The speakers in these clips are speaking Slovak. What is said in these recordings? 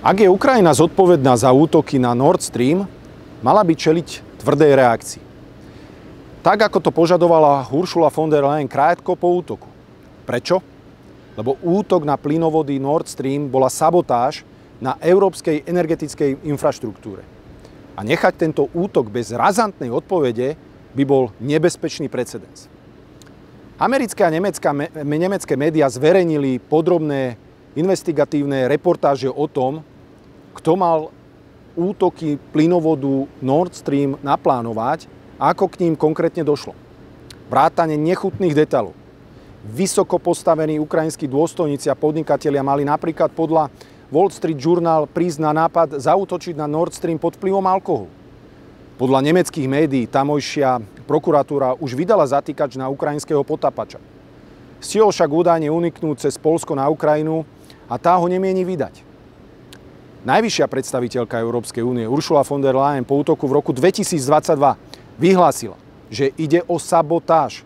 Ak je Ukrajina zodpovedná za útoky na Nord Stream, mala by čeliť tvrdej reakcii. Tak, ako to požadovala Ursula von der Leyen krátko po útoku. Prečo? Lebo útok na plynovody Nord Stream bola sabotáž na európskej energetickej infraštruktúre. A nechať tento útok bez razantnej odpovede by bol nebezpečný precedens. Americké a nemecké médiá zverejnili podrobné investigatívne reportáže o tom, kto mal útoky plynovodu Nord Stream naplánovať a ako k ním konkrétne došlo. Vrátane nechutných detailov. Vysoko postavení ukrajinskí dôstojníci a podnikatelia mali napríklad podľa Wall Street Journal prísť na nápad zaútočiť na Nord Stream pod vplyvom alkoholu. Podľa nemeckých médií tamojšia prokuratúra už vydala zatýkač na ukrajinského potapača. Stihol však údajne uniknúť cez Poľsko na Ukrajinu a tá ho nemieni vydať. Najvyššia predstaviteľka Európskej únie Ursula von der Leyen po útoku v roku 2022 vyhlásila, že ide o sabotáž.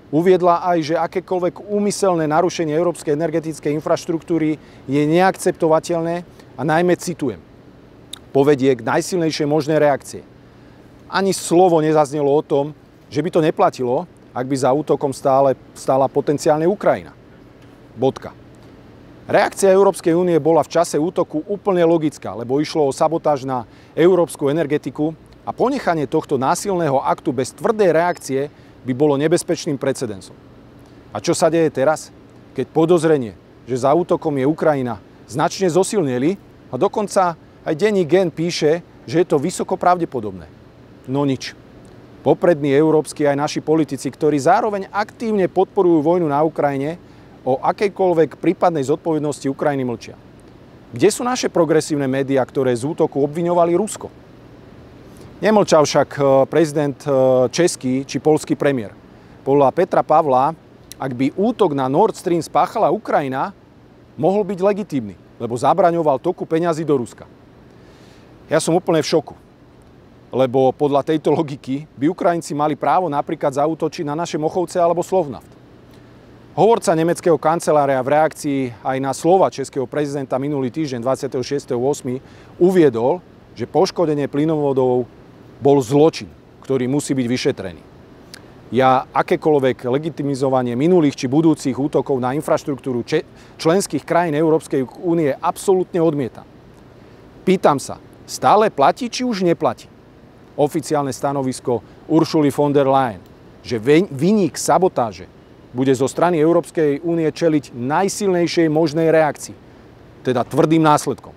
Uviedla aj, že akékoľvek úmyselné narušenie európskej energetickej infraštruktúry je neakceptovateľné a najmä, citujem, povedie k najsilnejšej možnej reakcie. Ani slovo nezaznelo o tom, že by to neplatilo, ak by za útokom stála potenciálne Ukrajina. Bodka. Reakcia Európskej únie bola v čase útoku úplne logická, lebo išlo o sabotáž na európsku energetiku a ponechanie tohto násilného aktu bez tvrdej reakcie by bolo nebezpečným precedensom. A čo sa deje teraz, keď podozrenie, že za útokom je Ukrajina, značne zosilnili a dokonca aj denník Gen píše, že je to vysoko pravdepodobné? No nič. Poprední európski aj naši politici, ktorí zároveň aktívne podporujú vojnu na Ukrajine, o akejkoľvek prípadnej zodpovednosti Ukrajiny mlčia. Kde sú naše progresívne médiá, ktoré z útoku obviňovali Rusko? Nemlčal však prezident český či poľský premiér. Podľa Petra Pavla, ak by útok na Nord Stream spáchala Ukrajina, mohol byť legitímny, lebo zabraňoval toku peňazí do Ruska. Ja som úplne v šoku, lebo podľa tejto logiky by Ukrajinci mali právo napríklad zaútočiť na naše Mochovce alebo Slovnaft. Hovorca nemeckého kancelária v reakcii aj na slova českého prezidenta minulý týždeň 26.8. uviedol, že poškodenie plynovodov bol zločin, ktorý musí byť vyšetrený. Ja akékoľvek legitimizovanie minulých či budúcich útokov na infraštruktúru členských krajín Európskej únie absolútne odmietam. Pýtam sa, stále platí či už neplatí oficiálne stanovisko Ursuly von der Leyen, že vinník sabotáže bude zo strany Európskej únie čeliť najsilnejšej možnej reakcii, teda tvrdým následkom.